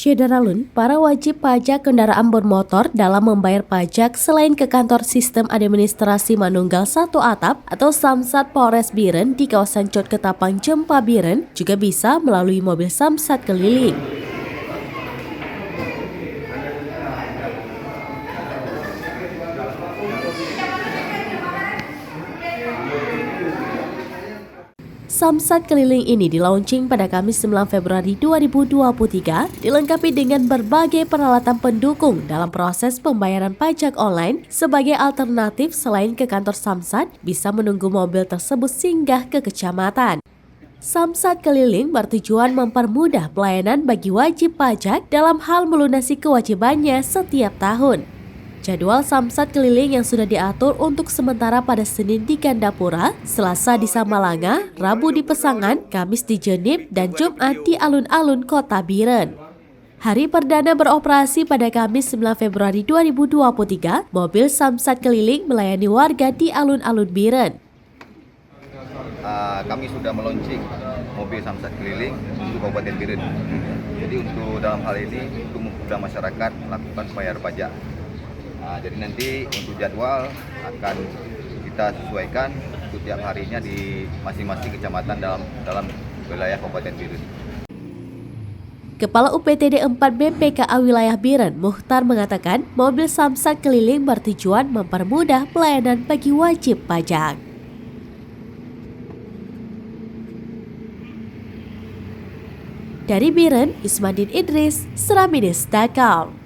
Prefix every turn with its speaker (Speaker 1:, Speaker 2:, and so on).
Speaker 1: Syederalun, para wajib pajak kendaraan bermotor dalam membayar pajak selain ke kantor Sistem Administrasi Manunggal Satu Atap atau Samsat Polres Biren di kawasan Cot Ketapang Jempa Biren juga bisa melalui mobil Samsat keliling. Samsat keliling ini dilaunching pada Kamis 9 Februari 2023, dilengkapi dengan berbagai peralatan pendukung dalam proses pembayaran pajak online. Sebagai alternatif selain ke kantor Samsat, bisa menunggu mobil tersebut singgah ke kecamatan. Samsat keliling bertujuan mempermudah pelayanan bagi wajib pajak dalam hal melunasi kewajibannya setiap tahun. Jadwal Samsat keliling yang sudah diatur untuk sementara pada Senin di Gandapura, Selasa di Samalanga, Rabu di Pesangan, Kamis di Jenib, dan Jumat di alun-alun Kota Biren. Hari perdana beroperasi pada Kamis 9 Februari 2023, mobil Samsat keliling melayani warga di alun-alun Biren.
Speaker 2: Kami sudah meluncing mobil Samsat keliling untuk Kabupaten Biren. Jadi untuk dalam hal ini untuk memudahkan masyarakat melakukan bayar pajak. Jadi nanti untuk jadwal akan kita sesuaikan untuk tiap harinya di masing-masing kecamatan dalam wilayah Kabupaten Biren.
Speaker 1: Kepala UPTD 4 BPKA Wilayah Biren, Muhtar, mengatakan mobil Samsat keliling bertujuan mempermudah pelayanan bagi wajib pajak. Dari Biren, Ismadin Idris, Seramides.com.